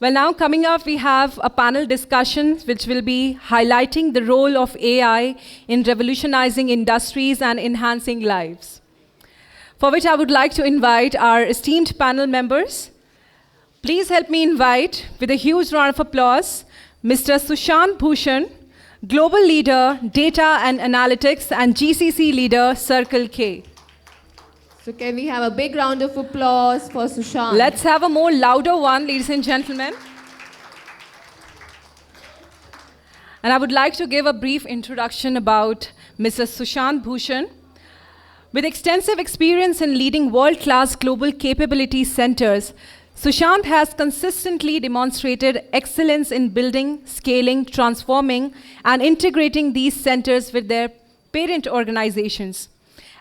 Well, now coming up, we have a panel discussion which will be highlighting the role of AI in revolutionizing industries and enhancing lives. For which I would like to invite our esteemed panel members. Please help me invite, with a huge round of applause, Mr. Sushant Bhushan, Global Leader, Data and Analytics, and GCC Leader, Circle K. So can we have a big round of applause for Sushant? Let's have a more louder one, ladies and gentlemen. And I would like to give a brief introduction about Mr. Sushant Bhushan. With extensive experience in leading world-class global capability centers, Sushant has consistently demonstrated excellence in building, scaling, transforming, and integrating these centers with their parent organizations.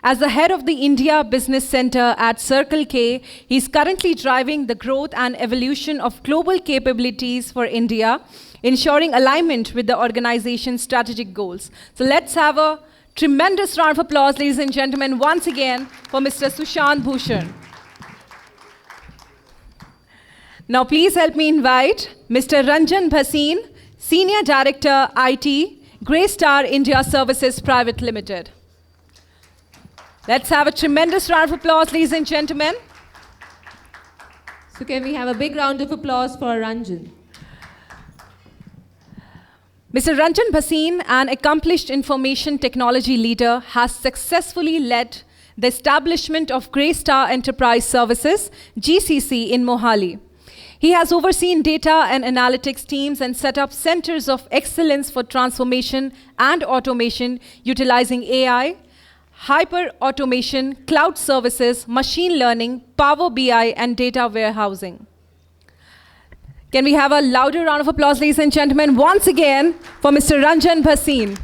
As the head of the India Business Center at Circle K, he is currently driving the growth and evolution of global capabilities for India, ensuring alignment with the organization's strategic goals. So let's have a tremendous round of applause, ladies and gentlemen, once again for Mr. Sushant Bhushan. Now please help me invite Mr. Ranjan Bhasin, Senior Director, IT, Greystar India Services Private Limited. Let's have a tremendous round of applause, ladies and gentlemen. So can we have a big round of applause for Ranjan? Mr. Ranjan Bhasin, an accomplished information technology leader, has successfully led the establishment of Greystar Enterprise Services, GCC, in Mohali. He has overseen data and analytics teams and set up centers of excellence for transformation and automation utilizing AI, hyper-automation, cloud services, machine learning, Power BI, and data warehousing. Can we have a louder round of applause, ladies and gentlemen, once again for Mr. Ranjan Bhasin.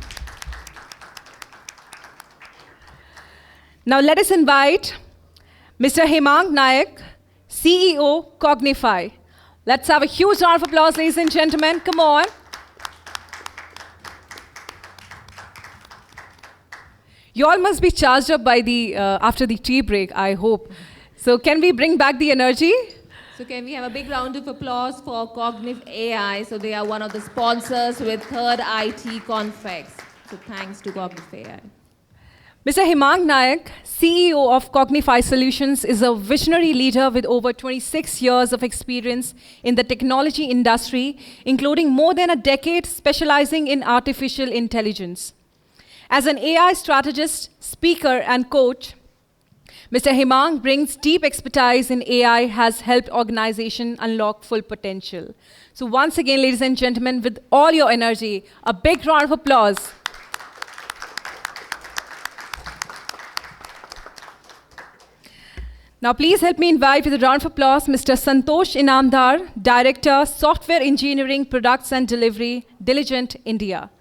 Now let us invite Mr. Hemang Naik, CEO, CognifAI. Let's have a huge round of applause, ladies and gentlemen. Come on. You all must be charged up by after the tea break, I hope. So can we bring back the energy? So can we have a big round of applause for CognifAI? So they are one of the sponsors with third IT Confex. So thanks to CognifAI. Mr. Hemang Naik, CEO of CognifAI Solutions, is a visionary leader with over 26 years of experience in the technology industry, including more than a decade specializing in artificial intelligence. As an AI strategist, speaker, and coach, Mr. Hemang brings deep expertise in AI, has helped organizations unlock full potential. So once again, ladies and gentlemen, with all your energy, a big round of applause. Now please help me invite with a round of applause Mr. Santosh Inamdar, Director, Software Engineering, Products and Delivery, Diligent India.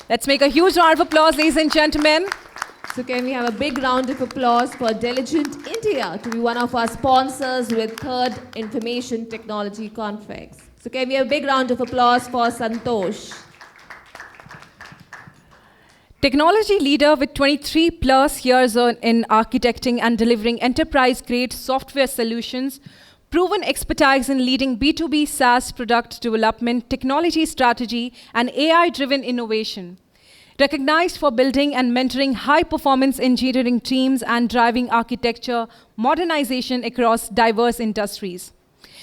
Let's make a huge round of applause, ladies and gentlemen. So can we have a big round of applause for Diligent India to be one of our sponsors with third Information Technology Confex. So can we have a big round of applause for Santosh. Technology leader with 23 plus years in architecting and delivering enterprise-grade software solutions, proven expertise in leading B2B SaaS product development, technology strategy, and AI-driven innovation. Recognized for building and mentoring high-performance engineering teams and driving architecture modernization across diverse industries.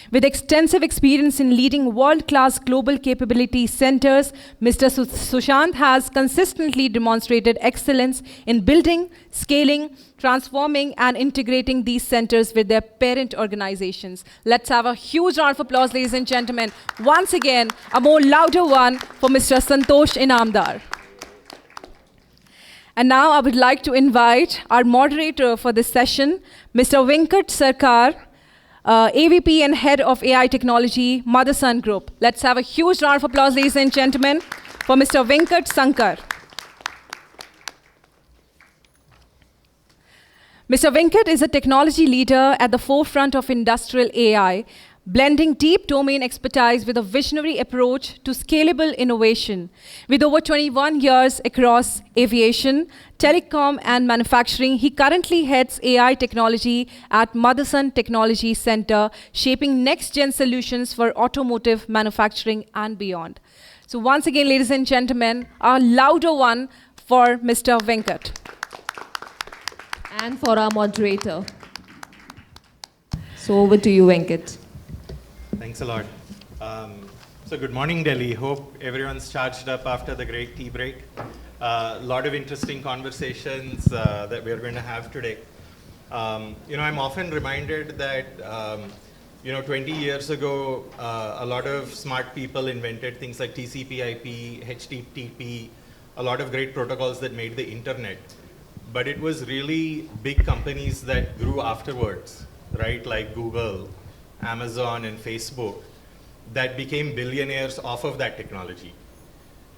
With extensive experience in leading world-class global capability centers, Mr. Sushant has consistently demonstrated excellence in building, scaling, transforming, and integrating these centers with their parent organizations. Let's have a huge round of applause, ladies and gentlemen. Once again, a more louder one for Mr. Santosh Inamdar. And now I would like to invite our moderator for this session, Mr. Venkat Sankar, AVP and Head of AI Technology, Motherson Group. Let's have a huge round of applause, ladies and gentlemen, for Mr. Venkat Sankar. Mr. Venkat is a technology leader at the forefront of industrial AI, blending deep domain expertise with a visionary approach to scalable innovation. With over 21 years across aviation, telecom, and manufacturing, he currently heads AI technology at Motherson Technology Center, shaping next-gen solutions for automotive manufacturing and beyond. So once again, ladies and gentlemen, a louder one for Mr. Venkat. And for our moderator. So over to you, Venkat. Thanks a lot. So good morning, Delhi. Hope everyone's charged up after the great tea break. A lot of interesting conversations that we're going to have today. I'm often reminded that, 20 years ago, a lot of smart people invented things like TCP/IP, HTTP, a lot of great protocols that made the internet. But it was really big companies that grew afterwards, right? Like Google, Amazon, and Facebook, that became billionaires off of that technology.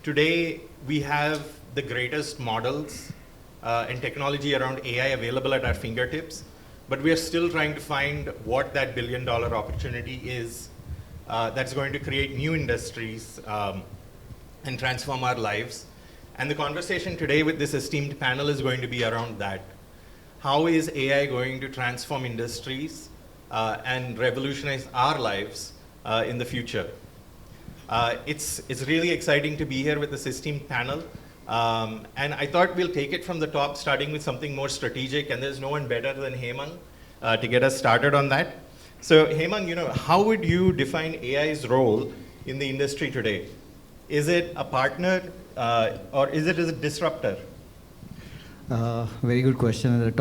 Today, we have the greatest models and technology around AI available at our fingertips, but we are still trying to find what that billion-dollar opportunity is that's going to create new industries and transform our lives. And the conversation today with this esteemed panel is going to be around that. How is AI going to transform industries and revolutionize our lives in the future? It's really exciting to be here with this esteemed panel. And I thought we'll take it from the top, starting with something more strategic, and there's no one better than Hemang to get us started on that. So Hemang, how would you define AI's role in the industry today? Is it a partner or is it a disruptor? Very good question. The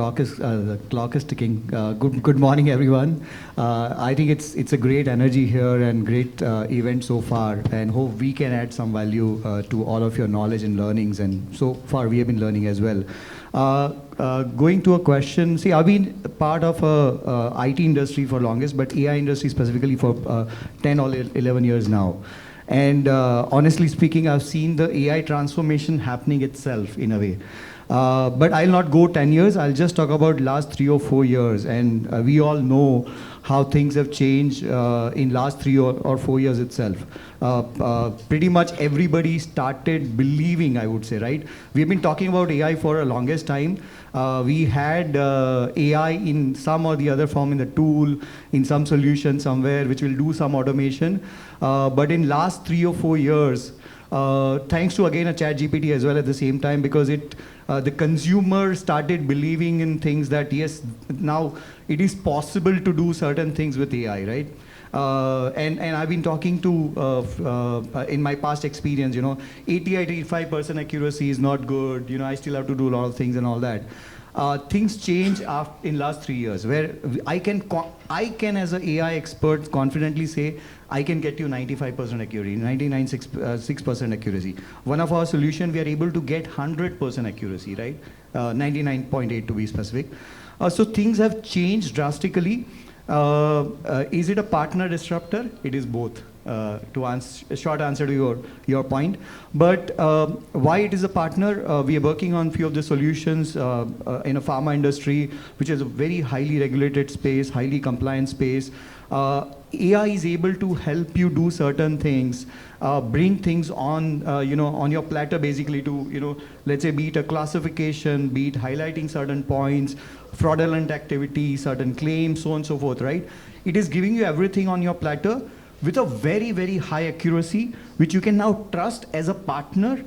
clock is ticking. Good morning, everyone. I think it's a great energy here and great event so far, and hope we can add some value to all of your knowledge and learnings. And so far, we have been learning as well. Going to a question. See, I've been part of IT industry for longest, but AI industry specifically for 10 or 11 years now. And honestly speaking, I've seen the AI transformation happening itself in a way. But I'll not go 10 years, I'll just talk about last 3 or 4 years. And we all know how things have changed in last 3 or 4 years itself. Pretty much everybody started believing, I would say, right? We've been talking about AI for a longest time. We had AI in some or the other form in the tool, in some solution somewhere, which will do some automation. But in last 3 or 4 years, thanks to again a ChatGPT as well at the same time, because the consumer started believing in things that yes, now it is possible to do certain things with AI, right? And I've been talking to in my past experience, 85% accuracy is not good. I still have to do a lot of things and all that. Things change in last 3 years, where I can as an AI expert confidently say I can get you 95% accuracy, 99.6% accuracy. One of our solution, we are able to get 100% accuracy, right? 99.8 to be specific. So things have changed drastically. Is it a partner disruptor? It is both. To answer a short answer to your point, but why it is a partner? We are working on few of the solutions in a pharma industry, which is a very highly regulated space, highly compliant space. AI is able to help you do certain things, bring things on, on your platter basically to, let's say, be it a classification, be it highlighting certain points, fraudulent activity, certain claims, so on and so forth, right? It is giving you everything on your platter with a very, very high accuracy, which you can now trust as a partner,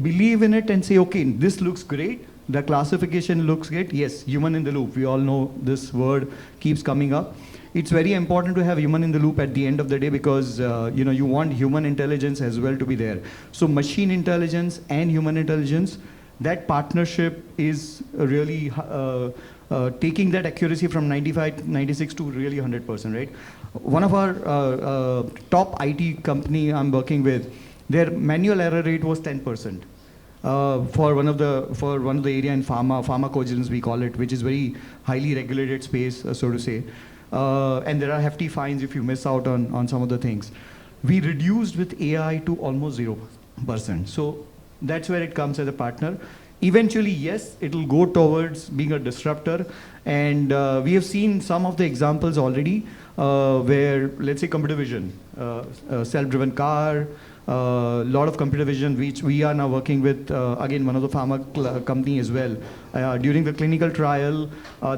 believe in it and say, okay, this looks great. The classification looks great. Yes, human in the loop. We all know this word keeps coming up. It's very important to have human in the loop at the end of the day because you want human intelligence as well to be there. So machine intelligence and human intelligence, that partnership is really taking that accuracy from 95, 96 to really 100%, right? One of our top IT company I'm working with, their manual error rate was 10%. For one of the area in pharmacovigilance we call it, which is very highly regulated space, so to say. And there are hefty fines if you miss out on some of the things. We reduced with AI to almost 0%. So that's where it comes as a partner. Eventually, yes, it will go towards being a disruptor. And we have seen some of the examples already. where, let's say, computer vision, self-driven car, lot of computer vision, which we are now working with, again, one of the pharma company as well. During the clinical trial,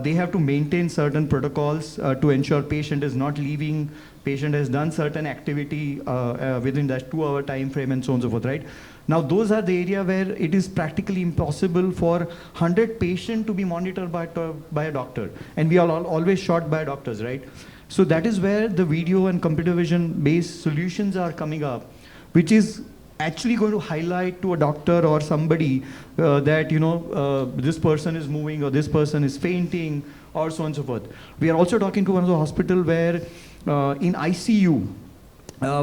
they have to maintain certain protocols to ensure patient is not leaving, patient has done certain activity within that 2-hour time frame and so on and so forth, right? Now, those are the area where it is practically impossible for 100 patient to be monitored by a doctor. And we are always shot by doctors, right? So that is where the video and computer vision based solutions are coming up, which is actually going to highlight to a doctor or somebody that, this person is moving or this person is fainting or so on and so forth. We are also talking to one of the hospital where in ICU,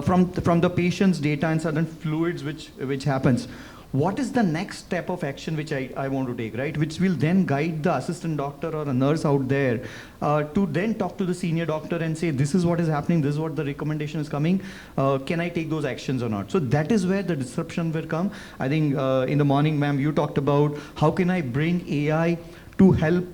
from the patient's data and certain fluids which happens, what is the next step of action which I want to take, right? Which will then guide the assistant doctor or a nurse out there to then talk to the senior doctor and say, this is what is happening, this is what the recommendation is coming, can I take those actions or not? So that is where the disruption will come. I think in the morning, ma'am, you talked about how can I bring AI to help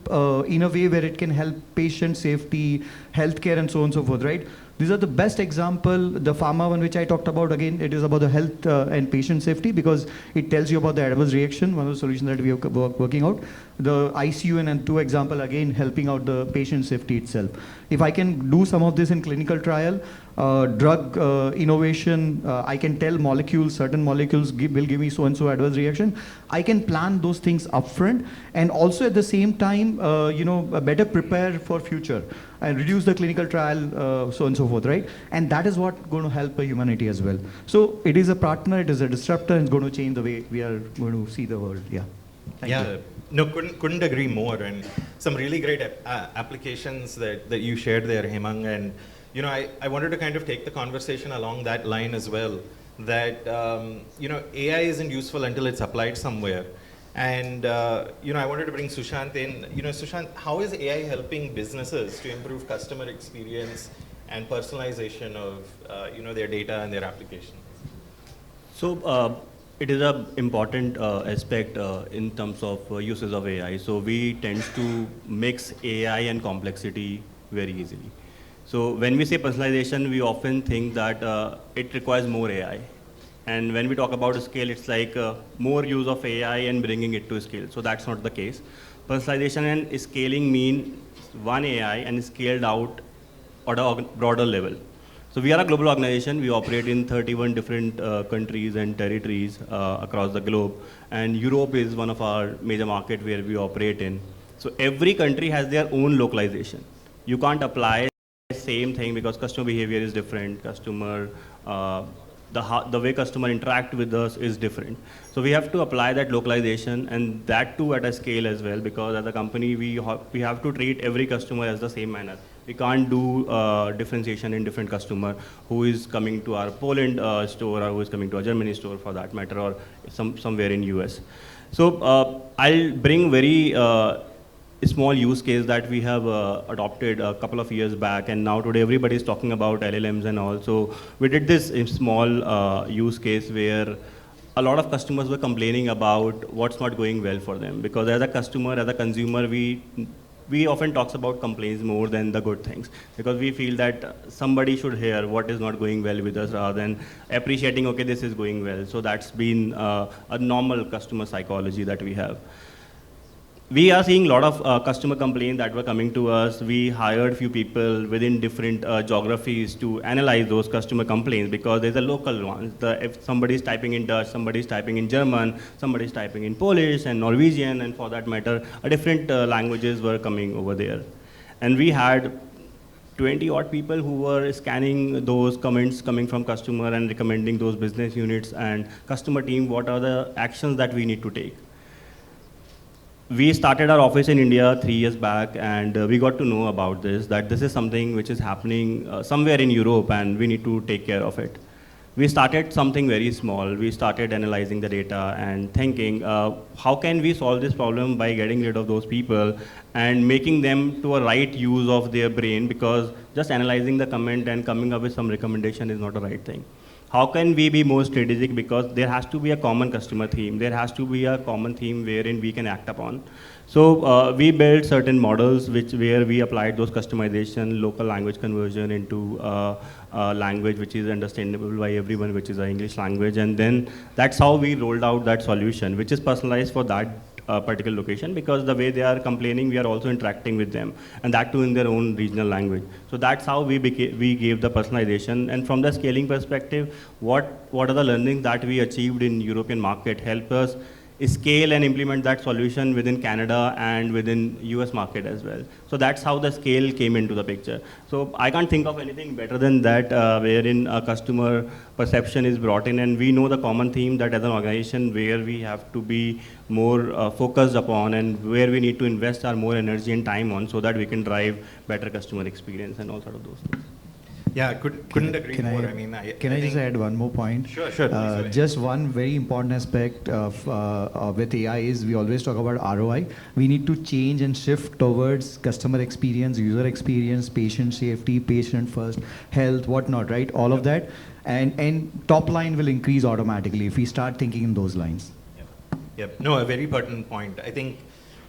in a way where it can help patient safety, healthcare, and so on and so forth, right? These are the best example. The pharma one which I talked about, again, it is about the health and patient safety because it tells you about the adverse reaction, one of the solutions that we are working out. The ICU and two example, again, helping out the patient safety itself. If I can do some of this in clinical trial, drug innovation, I can tell molecules, certain molecules will give me so-and-so adverse reaction. I can plan those things upfront and also at the same time, better prepare for future and reduce the clinical trial, so on and so forth, right? And that is what going to help humanity as well. So it is a partner, it is a disruptor, and it's going to change the way we are going to see the world. Yeah. Thank you. No, couldn't agree more. And some really great applications that you shared there, Hemang. And I wanted to kind of take the conversation along that line as well. That AI isn't useful until it's applied somewhere. And I wanted to bring Sushant in. Sushant, how is AI helping businesses to improve customer experience and personalization of their data and their applications? So it is an important aspect in terms of uses of AI. So we tend to mix AI and complexity very easily. So when we say personalization, we often think that it requires more AI. And when we talk about scale, it's like more use of AI and bringing it to scale. So that's not the case. Personalization and scaling mean one AI and scaled out at a broader level. So we are a global organization. We operate in 31 different countries and territories across the globe. And Europe is one of our major markets where we operate in. So every country has their own localization. You can't apply the same thing because customer behavior is different. The way customer interact with us is different. So we have to apply that localization and that too at a scale as well, because as a company, we have to treat every customer as the same manner. We can't do differentiation in different customer who is coming to our Poland store or who is coming to our Germany store for that matter, or somewhere in US. So I'll bring very small use case that we have adopted a couple of years back, and now today everybody is talking about LLMs and all. So we did this small use case where a lot of customers were complaining about what's not going well for them, because as a customer, as a consumer, we often talks about complaints more than the good things, because we feel that somebody should hear what is not going well with us rather than appreciating, okay, this is going well. So that's been a normal customer psychology that we have. We are seeing a lot of customer complaints that were coming to us. We hired few people within different geographies to analyze those customer complaints, because there's a local one. If somebody's typing in Dutch, somebody's typing in German, somebody's typing in Polish and Norwegian, and for that matter, different languages were coming over there. And we had 20 odd people who were scanning those comments coming from customer and recommending those business units and customer team what are the actions that we need to take. We started our office in India 3 years back, and we got to know about this, that this is something which is happening somewhere in Europe and we need to take care of it. We started something very small. We started analyzing the data and thinking, how can we solve this problem by getting rid of those people and making them to a right use of their brain, because just analyzing the comment and coming up with some recommendation is not the right thing. how can we be more strategic, because there has to be a common customer theme. There has to be a common theme wherein we can act upon. So we built certain models where we applied those customization, local language conversion into language which is understandable by everyone, which is the English language. And then that's how we rolled out that solution, which is personalized for that particular location, because the way they are complaining, we are also interacting with them, and that too in their own regional language. So that's how we gave the personalization. And from the scaling perspective, what are the learnings that we achieved in European market help us scale and implement that solution within Canada and within US market as well. So that's how the scale came into the picture. So I can't think of anything better than that, wherein a customer perception is brought in, and we know the common theme that as an organization where we have to be more focused upon and where we need to invest our more energy and time on, so that we can drive better customer experience and all sort of those things. Yeah, couldn't agree more. Can I just add one more point? Sure. Just one very important aspect of with AI is we always talk about ROI. We need to change and shift towards customer experience, user experience, patient safety, patient first, health, whatnot, right? All of that. And top line will increase automatically if we start thinking in those lines. Yep. No, a very pertinent point. I think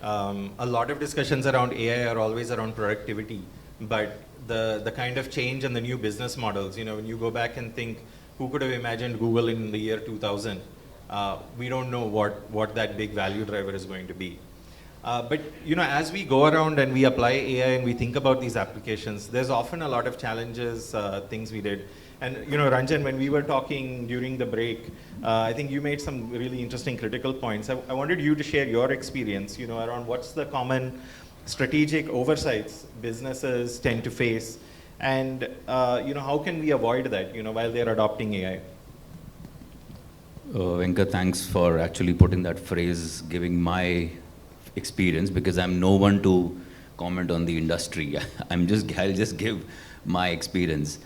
a lot of discussions around AI are always around productivity, but the kind of change and the new business models, when you go back and think, who could have imagined Google in the year 2000? We don't know what that big value driver is going to be. But as we go around and we apply AI and we think about these applications, there's often a lot of challenges, things we did. And Ranjan, when we were talking during the break, I think you made some really interesting critical points. I wanted you to share your experience, around what's the common strategic oversights businesses tend to face, and how can we avoid that while they're adopting AI? Venkat, thanks for actually putting that phrase, giving my experience, because I'm no one to comment on the industry. I'll just give my experience.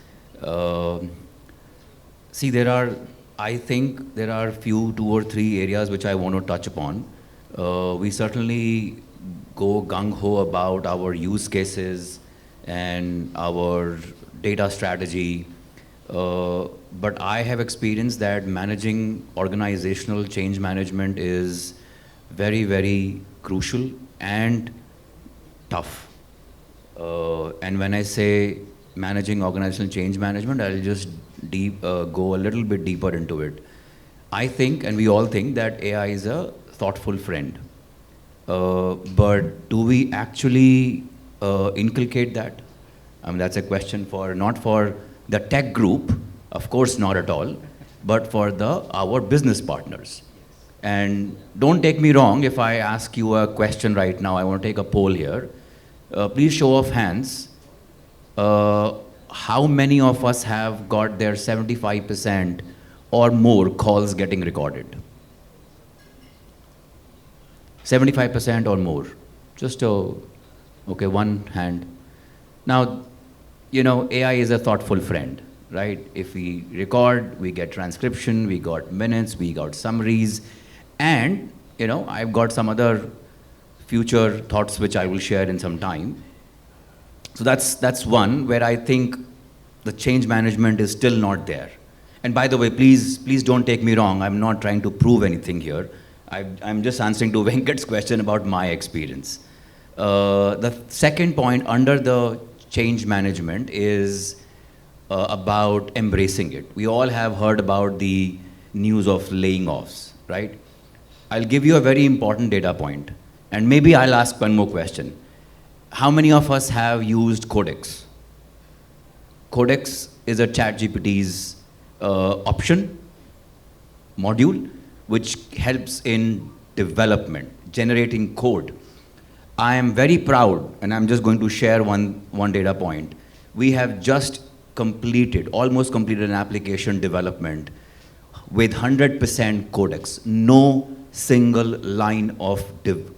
See, I think there are two or three areas which I want to touch upon. We certainly go gung-ho about our use cases and our data strategy, but I have experienced that managing organizational change management is very, very crucial and tough. And when I say managing organizational change management, I'll just go a little bit deeper into it. I think, and we all think, that AI is a thoughtful friend. But do we actually inculcate that? I mean, that's a question not for the tech group, of course not at all, but for our business partners. And don't take me wrong, if I ask you a question right now, I want to take a poll here. Please show of hands, how many of us have got their 75% or more calls getting recorded? 75% or more. Okay, one hand. Now, AI is a thoughtful friend, right? If we record, we get transcription, we got minutes, we got summaries, and, I've got some other future thoughts which I will share in some time. So that's one where I think the change management is still not there. And by the way, please don't take me wrong. I'm not trying to prove anything here. I'm just answering to Venkat's question about my experience. The second point under the change management is about embracing it. We all have heard about the news of laying offs, right? I'll give you a very important data point, and maybe I'll ask one more question. How many of us have used Codex? Codex is a ChatGPT's option module, which helps in development, generating code. I am very proud, and I'm just going to share one data point. We have just almost completed an application development with 100% Codex, no single line of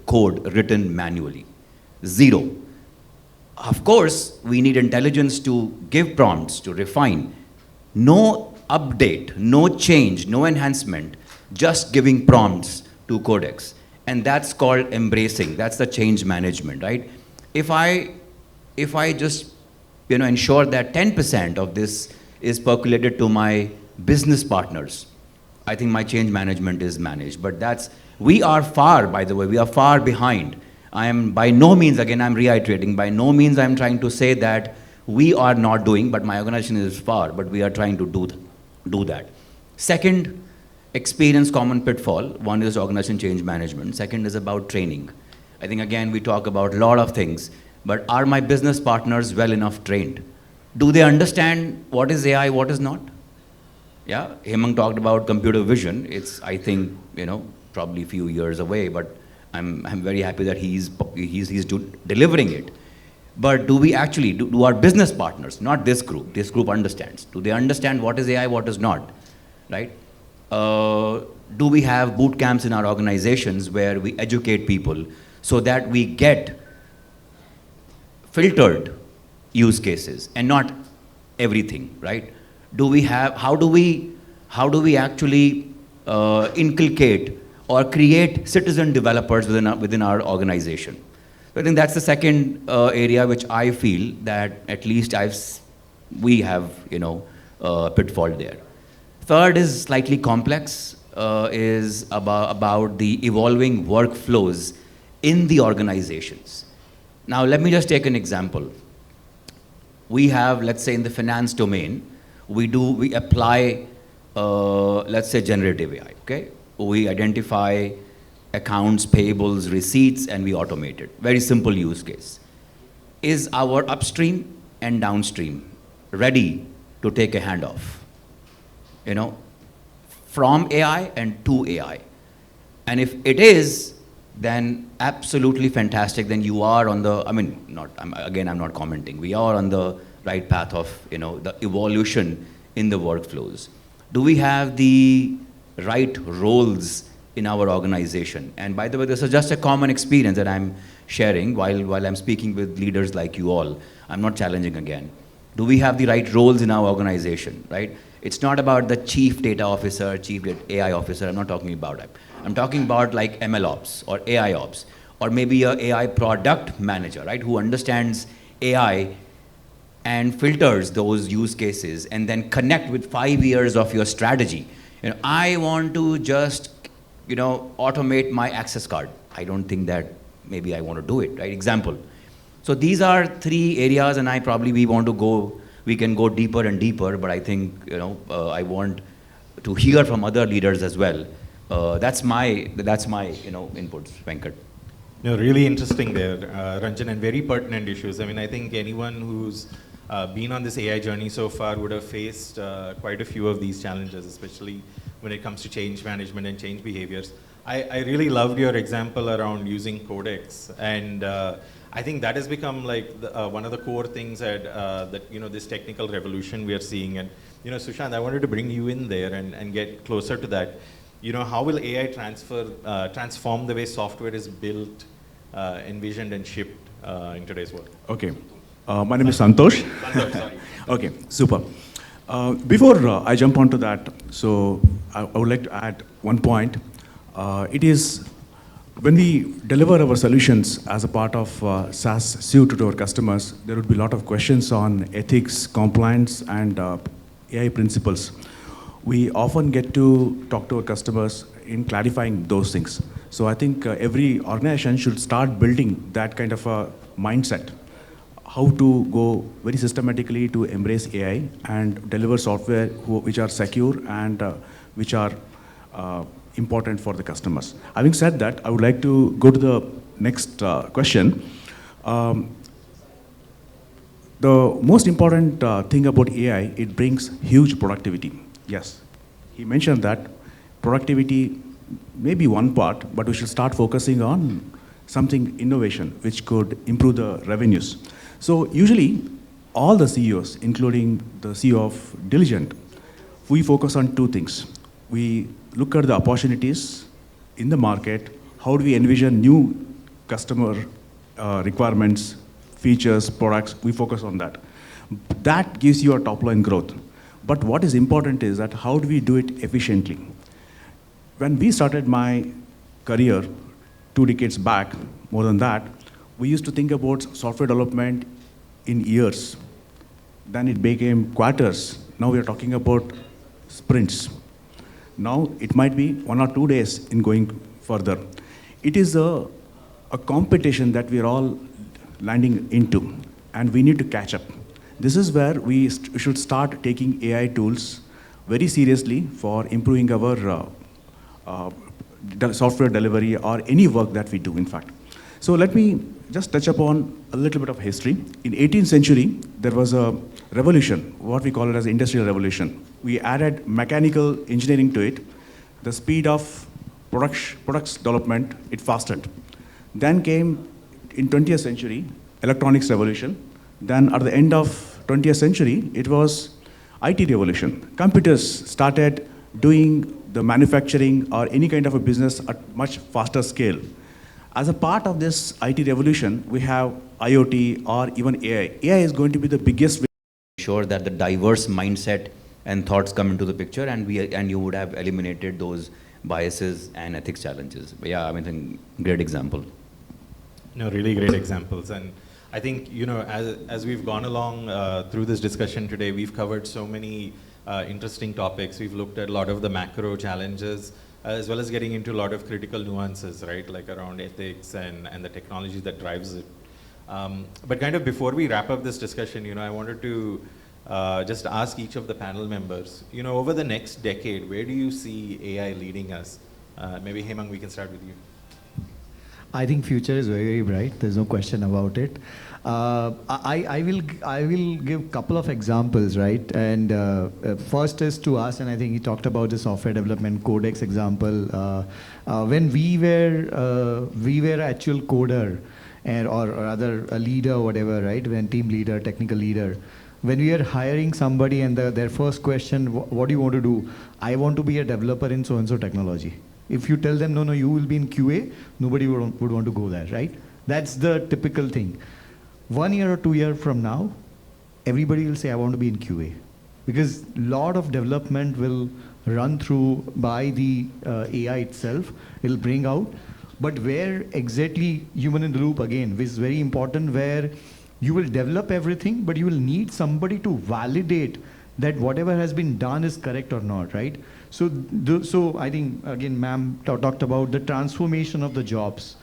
code written manually, 0. Of course, we need intelligence to give prompts, to refine. No update, no change, no enhancement, just giving prompts to Codex. And that's called embracing. That's the change management, right? If I just ensure that 10% of this is percolated to my business partners, I think my change management is managed. But we are far, by the way, we are far behind. I am by no means, again, I'm reiterating, by no means I'm trying to say that we are not doing, but my organization is far, but we are trying to do that. Second, experience common pitfall. One is organization change management. Second is about training. I think, again, we talk about a lot of things, but are my business partners well enough trained? Do they understand what is AI, what is not? Yeah, Hemang talked about computer vision. It's, I think, probably a few years away, but I'm very happy that he's delivering it. But do we actually, do our business partners, not this group understands. Do they understand what is AI, what is not, right? Do we have boot camps in our organizations where we educate people so that we get filtered use cases and not everything, right? Do we have, how do we actually inculcate or create citizen developers within our organization? So I think that's the second area which I feel that at least we have, pitfall there. Third is slightly complex, is about the evolving workflows in the organizations. Now, let me just take an example. We have, let's say in the finance domain, we apply, let's say generative AI, okay? We identify accounts, payables, receipts, and we automate it. Very simple use case. Is our upstream and downstream ready to take a handoff? From AI and to AI. And if it is, then absolutely fantastic. Then you are on the, I'm not commenting. We are on the right path of, the evolution in the workflows. Do we have the right roles in our organization? And by the way, this is just a common experience that I'm sharing while I'm speaking with leaders like you all. I'm not challenging again. Do we have the right roles in our organization, right? It's not about the chief data officer, chief AI officer. I'm not talking about that. I'm talking about like ML ops or AI ops, or maybe a AI product manager, right? Who understands AI and filters those use cases and then connect with 5 years of your strategy. I want to just, automate my access card. I don't think that maybe I want to do it, right? Example. So these are 3 areas, and we can go deeper and deeper, but I think, I want to hear from other leaders as well. That's my inputs, Venkat. No, really interesting there, Ranjan, and very pertinent issues. I think anyone who's been on this AI journey so far would have faced quite a few of these challenges, especially when it comes to change management and change behaviors. I really loved your example around using Codex, and I think that has become like one of the core things that this technical revolution we are seeing. And Sushant, I wanted to bring you in there and get closer to that. How will AI transform the way software is built, envisioned, and shipped in today's world? Okay. My name is Santosh. Santosh, sorry. Okay, super. Before I jump onto that, so I would like to add one point. It is when we deliver our solutions as a part of SaaS suite to our customers, there would be a lot of questions on ethics, compliance, and AI principles. We often get to talk to our customers in clarifying those things. So I think every organization should start building that kind of a mindset. How to go very systematically to embrace AI and deliver software which are secure and which are important for the customers. Having said that, I would like to go to the next question. The most important thing about AI, it brings huge productivity. Yes, he mentioned that productivity may be one part, but we should start focusing on something innovation which could improve the revenues. So usually, all the CEOs, including the CEO of Diligent, we focus on 2 things. We look at the opportunities in the market. How do we envision new customer requirements, features, products? We focus on that. That gives you a top-line growth. But what is important is that how do we do it efficiently? When we started my career 2 decades back, more than that, we used to think about software development in years. Then it became quarters. Now we are talking about sprints. Now it might be 1 or 2 days in going further. It is a competition that we are all landing into, and we need to catch up. This is where we should start taking AI tools very seriously for improving our software delivery or any work that we do, in fact. So let me just touch upon a little bit of history. In 18th century, there was a revolution, what we call it as industrial revolution. We added mechanical engineering to it. The speed of products development, it fastened. Then came, in 20th century, electronics revolution. Then at the end of 20th century, it was IT revolution. Computers started doing the manufacturing or any kind of a business at much faster scale. As a part of this IT revolution, we have IoT or even AI. AI is going to be the biggest way. Sure that the diverse mindset and thoughts come into the picture, and you would have eliminated those biases and ethics challenges. But yeah, I mean, great example. No, really great examples. And I think, as we've gone along through this discussion today, we've covered so many interesting topics. We've looked at a lot of the macro challenges, as well as getting into a lot of critical nuances, right? Like around ethics and the technology that drives it. But kind of before we wrap up this discussion, I wanted to just ask each of the panel members, over the next decade, where do you see AI leading us? Maybe Hemang, we can start with you. I think future is very, very bright. There's no question about it. I will give a couple of examples, right? And first is to us, and I think he talked about the software development codex example. When we were actual coder, or rather a leader or whatever, right? When team leader, technical leader, when we are hiring somebody and their first question, what do you want to do? I want to be a developer in so-and-so technology. If you tell them, no, you will be in QA, nobody would want to go there, right? That's the typical thing. 1 year or 2 years from now, everybody will say, I want to be in QA. Because a lot of development will run through by the AI itself. It'll bring out. But where exactly human in the loop, again, which is very important, where you will develop everything, but you will need somebody to validate that whatever has been done is correct or not, right? So I think, again, ma'am talked about the transformation of the jobs.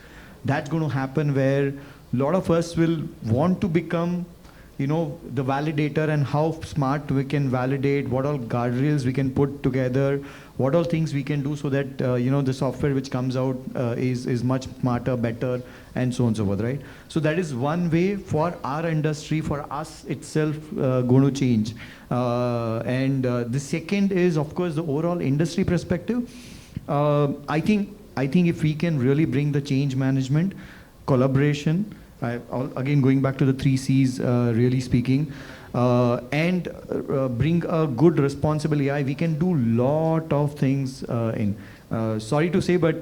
That's going to happen where a lot of us will want to become, the validator, and how smart we can validate, what all guardrails we can put together, what all things we can do so that, the software which comes out is much smarter, better, and so on and so forth, right? So that is one way for our industry, for us itself, going to change. And the second is, of course, the overall industry perspective. I think if we can really bring the change management, collaboration, again going back to the 3 C's, really speaking, and bring a good responsible AI, we can do lot of things sorry to say, but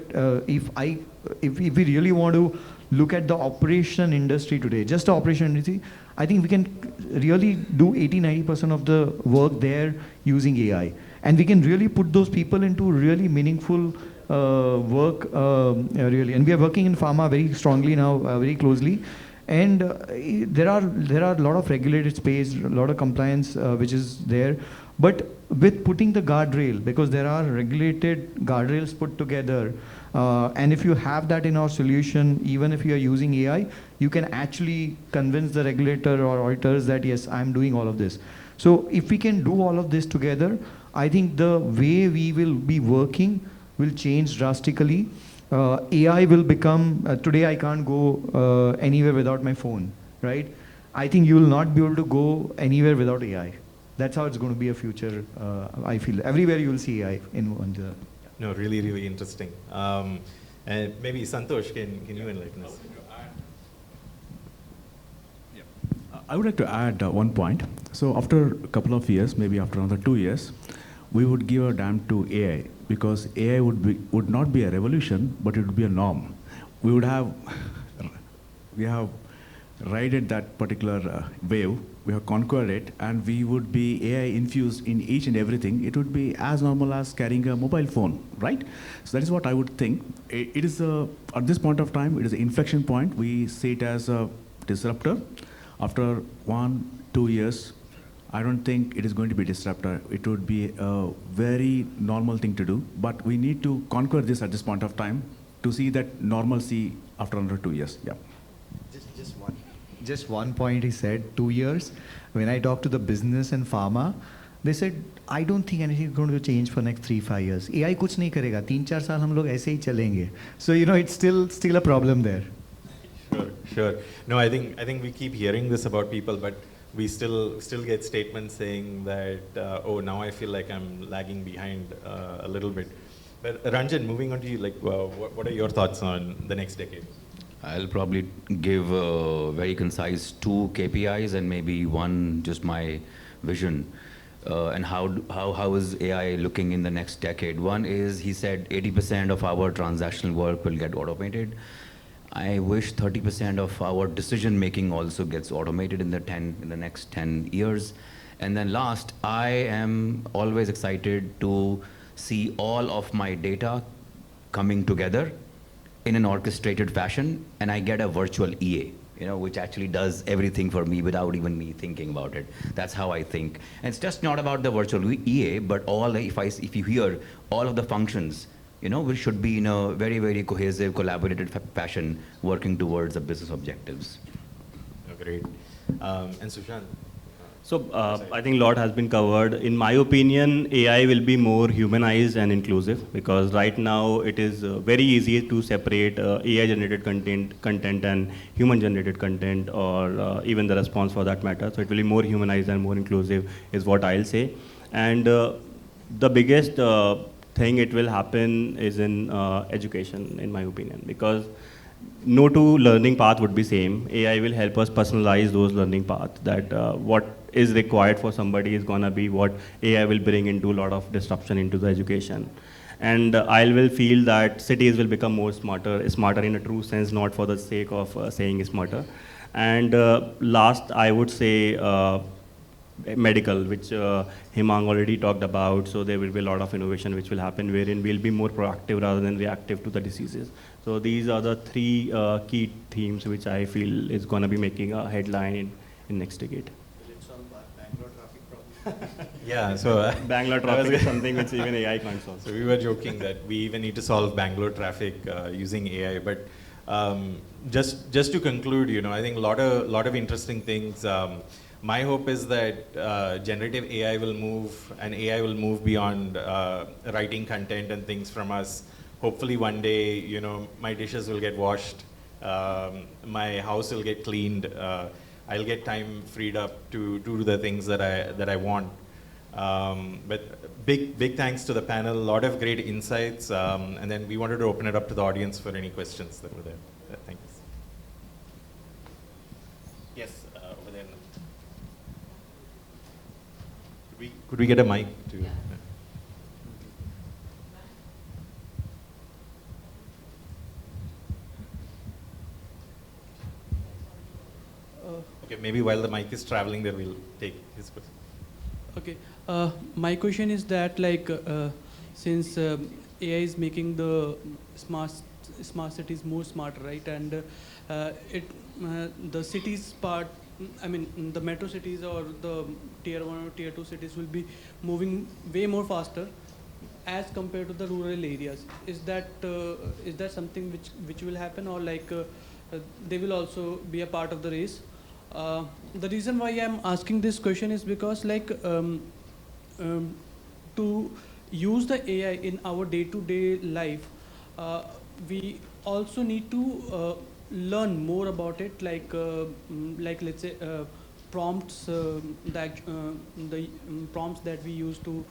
if we really want to look at the operation industry today, just the operation industry, I think we can really do 80-90% of the work there using AI. And we can really put those people into really meaningful work, really. And we are working in pharma very strongly now, very closely. And there are a lot of regulated space, a lot of compliance which is there. But with putting the guardrail, because there are regulated guardrails put together, and if you have that in our solution, even if you are using AI, you can actually convince the regulator or auditors that, yes, I'm doing all of this. So if we can do all of this together, I think the way we will be working will change drastically. AI will become, today I can't go anywhere without my phone, right? I think you will not be able to go anywhere without AI. That's how it's going to be a future, I feel. Everywhere you will see AI in one. No, really, really interesting. And maybe Santosh, can you enlighten us? I would like to add one point. So after a couple of years, maybe after another 2 years, we would give a damn to AI, because AI would not be a revolution, but it would be a norm. We have ridden that particular wave, we have conquered it, and we would be AI infused in each and everything. It would be as normal as carrying a mobile phone, right? So that is what I would think. It is at this point of time, it is an inflection point. We see it as a disruptor. After 1-2 years, I don't think it is going to be disruptor. It would be a very normal thing to do, but we need to conquer this at this point of time to see that normalcy after another 2 years. Yeah. Just one point he said, 2 years. When I talked to the business and pharma, they said, I don't think anything is going to change for next 3-5 years. AI कुछ नहीं करेगा, 3-4 साल हम लोग ऐसे ही चलेंगे. So it's still a problem there. Sure. No, I think we keep hearing this about people, but we still get statements saying that, oh, now I feel like I'm lagging behind a little bit. But Ranjan, moving on to you, like, what are your thoughts on the next decade? I'll probably give very concise 2 KPIs and maybe one just my vision. And how is AI looking in the next decade? One is, he said 80% of our transactional work will get automated. I wish 30% of our decision making also gets automated in the next 10 years. And then last, I am always excited to see all of my data coming together in an orchestrated fashion, and I get a virtual EA, which actually does everything for me without even me thinking about it. That's how I think. And it's just not about the virtual EA, but if you hear all of the functions, we should be in a very, very cohesive, collaborative fashion working towards the business objectives. Oh, great. And Sushant? So I think a lot has been covered. In my opinion, AI will be more humanized and inclusive, because right now it is very easy to separate AI-generated content and human-generated content, or even the response for that matter. So it will be more humanized and more inclusive is what I'll say. And the biggest thing it will happen is in education, in my opinion, because no two learning path would be same. AI will help us personalize those learning paths, that what is required for somebody is gonna be what AI will bring into a lot of disruption into the education. And I will feel that cities will become more smarter in a true sense, not for the sake of saying smarter. And last, I would say medical, which Hemang already talked about. So there will be a lot of innovation which will happen, wherein we'll be more proactive rather than reactive to the diseases. So these are the 3 key themes which I feel is going to be making a headline in next decade. Yeah, so Bangalore traffic is something which even AI can't solve. So we were joking that we even need to solve Bangalore traffic using AI. But just to conclude, I think a lot of interesting things. My hope is that generative AI will move, and AI will move beyond writing content and things from us. Hopefully one day, my dishes will get washed, my house will get cleaned, I'll get time freed up to do the things that I want. But big thanks to the panel, a lot of great insights, and then we wanted to open it up to the audience for any questions that were there. Thanks. Yes, over there. Could we get a mic to? Yeah. Okay, maybe while the mic is traveling there, we'll take his question. Okay, my question is that, like, since AI is making the smart cities more smart, right? And the cities part, I mean, the metro cities or the tier 1 or tier 2 cities will be moving way more faster as compared to the rural areas. Is that something which will happen, or like they will also be a part of the race? The reason why I'm asking this question is because, like, to use the AI in our day-to-day life, we also need to learn more about it, like let's say prompts, the prompts that we use to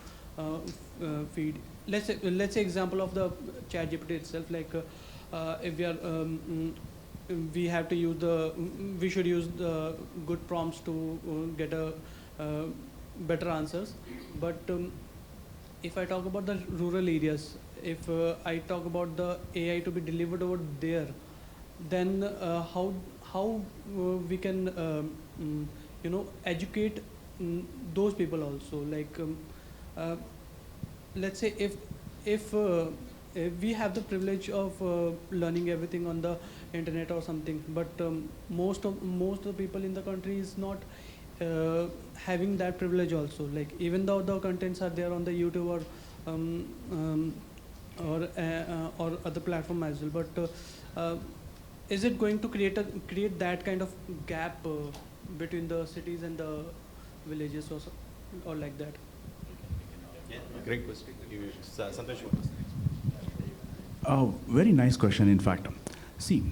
feed. Let's say example of the ChatGPT itself, like if we are we have to use we should use the good prompts to get a better answers. But if I talk about the rural areas, if I talk about the AI to be delivered over there, then how we can educate those people also. Like let's say if we have the privilege of learning everything on the internet or something, but most of the people in the country is not having that privilege also. Like even though the contents are there on the YouTube or other platform as well, but is it going to create that kind of gap between the cities and the villages or like that? Yeah, great question. Santosh. Very nice question, in fact. See,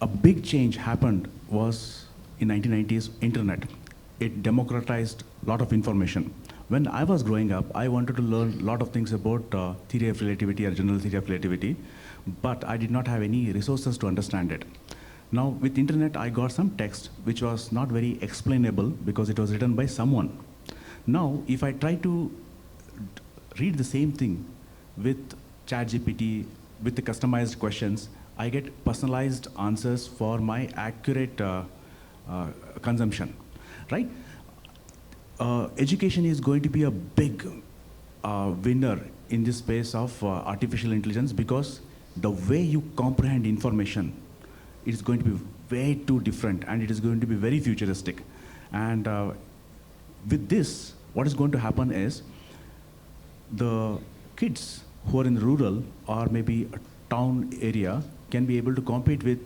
a big change happened was in 1990s, internet. It democratized a lot of information. When I was growing up, I wanted to learn a lot of things about theory of relativity or general theory of relativity, but I did not have any resources to understand it. Now, with internet, I got some text which was not very explainable because it was written by someone. Now, if I try to read the same thing with ChatGPT, with the customized questions, I get personalized answers for my accurate consumption, right? Education is going to be a big winner in this space of artificial intelligence because the way you comprehend information is going to be way too different and it is going to be very futuristic. And with this, what is going to happen is the kids who are in rural or maybe a town area can be able to compete with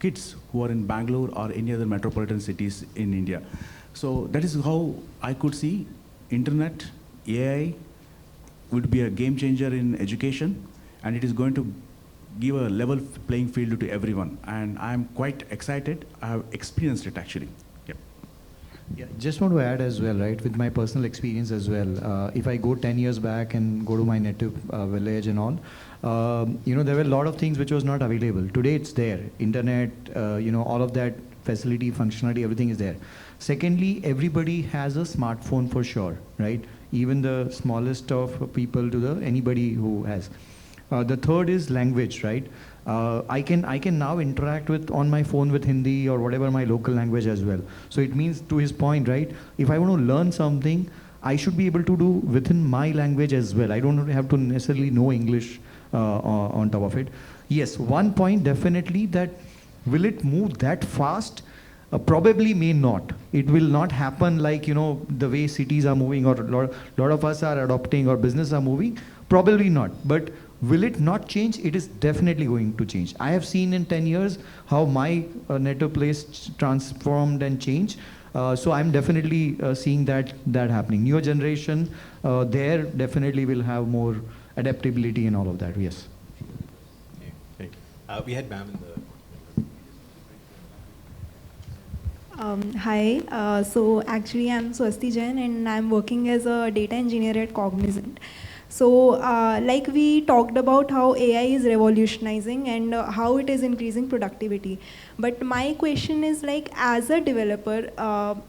kids who are in Bangalore or any other metropolitan cities in India. So that is how I could see internet, AI would be a game changer in education, and it is going to give a level playing field to everyone. And I'm quite excited. I have experienced it actually. Yep. Yeah, just want to add as well, right, with my personal experience as well. If I go 10 years back and go to my native village and all, there were a lot of things which was not available. Today it's there. Internet, all of that facility, functionality, everything is there. Secondly, everybody has a smartphone for sure, right? Even the smallest of people to anybody who has. The third is language, right? I can now interact on my phone with Hindi or whatever my local language as well. So it means, to his point, right? If I want to learn something, I should be able to do within my language as well. I don't have to necessarily know English on top of it. Yes, one point definitely that will it move that fast? Probably may not. It will not happen like, the way cities are moving or a lot of us are adopting or business are moving. Probably not. But will it not change? It is definitely going to change. I have seen in 10 years how my native place transformed and changed. So I'm definitely seeing that happening. Newer generation, there definitely will have more adaptability and all of that, yes. Okay. We had Ma'am in the... Hi, so actually I'm Swasti Jain and I'm working as a data engineer at Cognizant. So like we talked about how AI is revolutionizing and how it is increasing productivity. But my question is like, as a developer,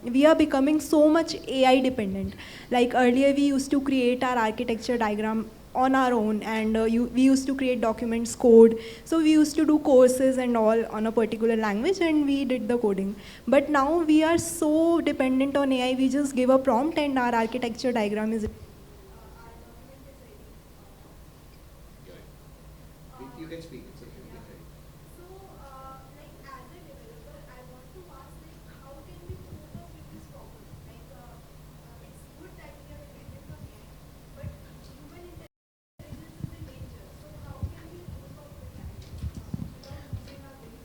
we are becoming so much AI dependent. Like earlier we used to create our architecture diagram on our own and we used to create documents, code. So we used to do courses and all on a particular language and we did the coding. But now we are so dependent on AI, we just give a prompt and our architecture diagram is... You can speak.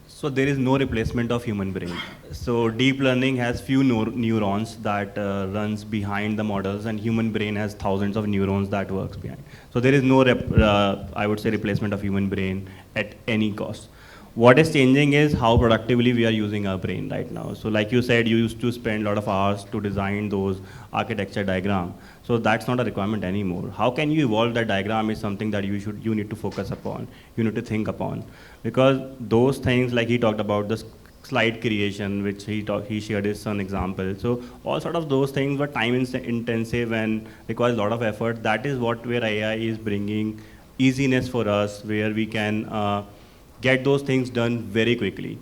So there is no replacement of human brain. So deep learning has few neurons that runs behind the models, and human brain has thousands of neurons that works behind. So there is no, I would say, replacement of human brain at any cost. What is changing is how productively we are using our brain right now. So like you said, you used to spend a lot of hours to design those architecture diagram. So that's not a requirement anymore. How can you evolve that diagram is something that you need to focus upon, you need to think upon. Because those things, like he talked about the slide creation, which he shared his son example. So all sort of those things were time intensive and requires a lot of effort. That is where AI is bringing easiness for us, where we can get those things done very quickly.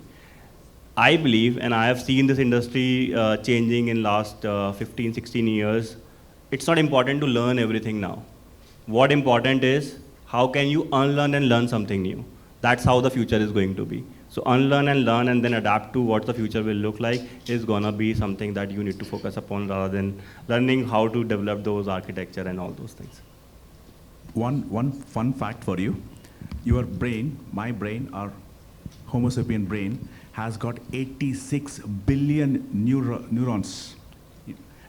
I believe, and I have seen this industry changing in last 15, 16 years, it's not important to learn everything now. What important is, how can you unlearn and learn something new? That's how the future is going to be. So unlearn and learn and then adapt to what the future will look like is gonna be something that you need to focus upon rather than learning how to develop those architecture and all those things. One fun fact for you. Your brain, my brain, our Homo sapien brain, has got 86 billion neurons.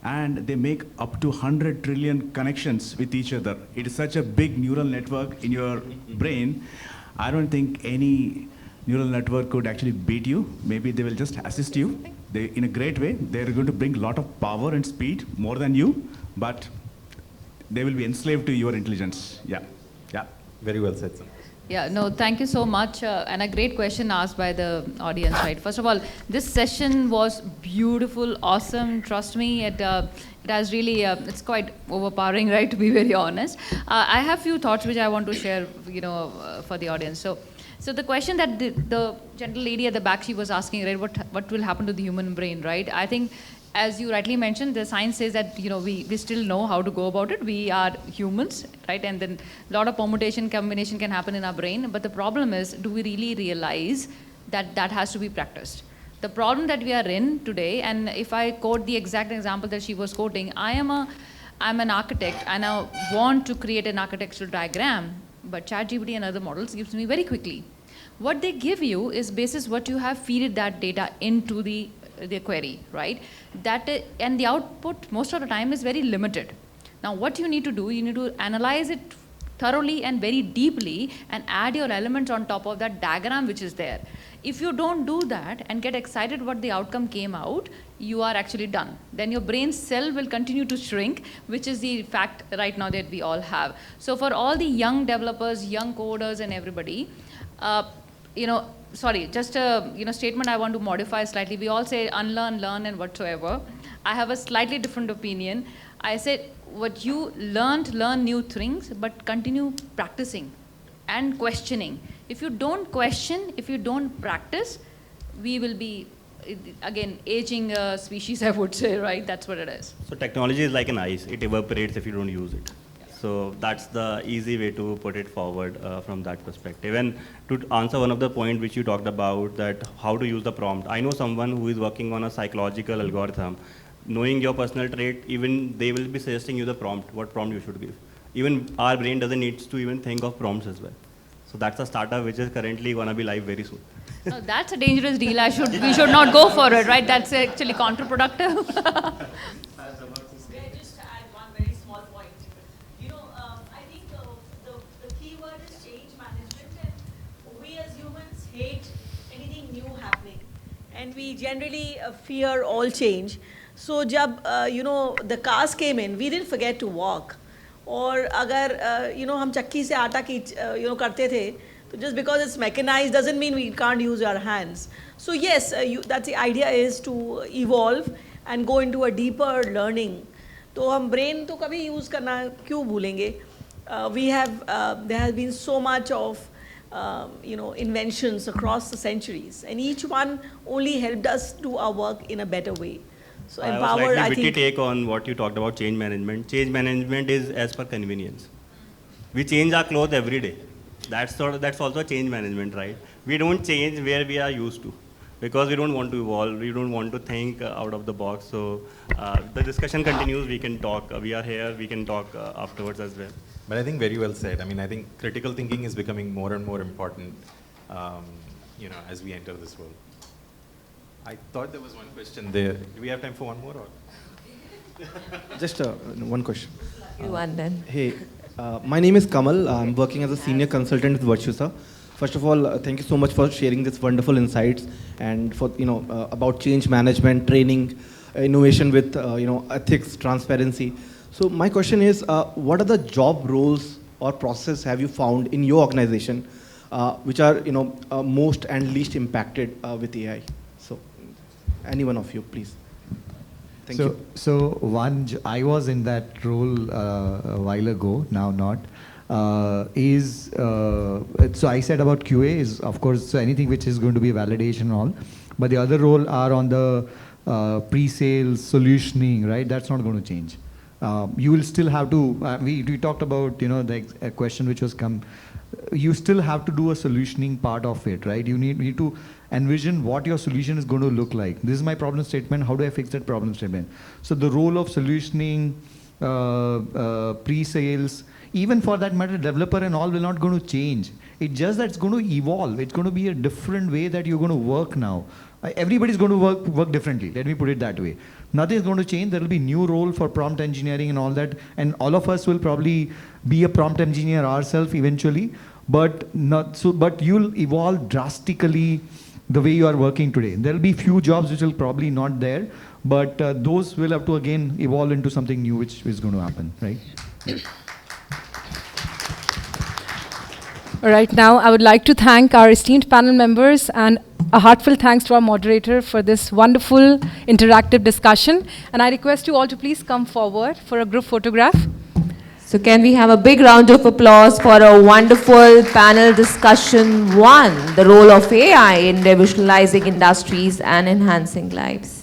And they make up to 100 trillion connections with each other. It is such a big neural network in your brain. I don't think any neural network could actually beat you. Maybe they will just assist you. They, in a great way, they're going to bring a lot of power and speed, more than you, but they will be enslaved to your intelligence. Yeah, yeah. Very well said, sir. Yeah, no, thank you so much. And a great question asked by the audience, right? First of all, this session was beautiful, awesome. Trust me, it has really, it's quite overpowering, right, to be very honest. I have few thoughts which I want to share, for the audience. So the question that the gentle lady at the back, she was asking, right, what will happen to the human brain, right? I think, as you rightly mentioned, the science says that we still know how to go about it. We are humans, right? And then a lot of permutation, combination can happen in our brain. But the problem is, do we really realize that that has to be practiced? The problem that we are in today, and if I quote the exact example that she was quoting, I'm an architect and I want to create an architectural diagram, but ChatGPT and other models gives me very quickly. What they give you is basis what you have feeded that data into the query, right? And the output most of the time is very limited. Now what you need to do, you need to analyze it thoroughly and very deeply and add your elements on top of that diagram which is there. If you don't do that and get excited what the outcome came out, you are actually done. Then your brain cell will continue to shrink, which is the fact right now that we all have. So for all the young developers, young coders and everybody, sorry, just a statement I want to modify slightly. We all say unlearn, learn, and whatsoever. I have a slightly different opinion. I said what you learned, learn new things, but continue practicing and questioning. If you don't question, if you don't practice, we will be, again, aging species, I would say, right? That's what it is. So technology is like an ice. It evaporates if you don't use it. So that's the easy way to put it forward from that perspective. And to answer one of the points which you talked about, that how to use the prompt. I know someone who is working on a psychological algorithm. Knowing your personal trait, even they will be suggesting you the prompt, what prompt you should give. Even our brain doesn't need to even think of prompts as well. So that's a startup which is currently going to be live very soon. No, that's a dangerous deal. We should not go for it, right? That's actually counterproductive. And we generally fear all change. So jab, the cars came in, we didn't forget to walk. Or agar, हम चक्की से आटा की, करते थे, so just because it's mechanized doesn't mean we can't use our hands. So yes, that's the idea is to evolve and go into a deeper learning. तो हम brain तो कभी use करना क्यों भूलेंगे? There has been so much of inventions across the centuries, and each one only helped us do our work in a better way. So empowered, I think. Take on what you talked about change management. Change management is as per convenience. We change our clothes every day. That's also change management, right? We don't change where we are used to, because we don't want to evolve. We don't want to think out of the box. So the discussion continues. We can talk. We are here. We can talk afterwards as well. But I think very well said. I mean, I think critical thinking is becoming more and more important, as we enter this world. I thought there was one question there. Do we have time for one more? Or? Just one question. One then. Hey, my name is Kamal. I'm working as a senior consultant with Virtusa. First of all, thank you so much for sharing this wonderful insights and for about change management, training, innovation with ethics, transparency. So my question is, what are the job roles or processes have you found in your organization which are most and least impacted with AI? So any one of you, please. Thank you. So I was in that role a while ago, now not. So I said about QA is, of course, so anything which is going to be validation and all. But the other role are on the pre-sales, solutioning, right? That's not going to change. You will still have to, we talked about, the question which was come you still have to do a solutioning part of it, right? You need to envision what your solution is going to look like. This is my problem statement. How do I fix that problem statement? So the role of solutioning, pre-sales, even for that matter, developer and all will not going to change. It's just that it's going to evolve. It's going to be a different way that you're going to work now. Everybody's going to work differently. Let me put it that way. Nothing is going to change. There will be new role for prompt engineering and all that. And all of us will probably be a prompt engineer ourselves eventually. But you'll evolve drastically the way you are working today. There will be few jobs which will probably not there, but those will have to again evolve into something new, which is going to happen, right? All right, now I would like to thank our esteemed panel members and a heartfelt thanks to our moderator for this wonderful interactive discussion. And I request you all to please come forward for a group photograph. So can we have a big round of applause for a wonderful panel discussion 1, the role of AI in revolutionizing industries and enhancing lives.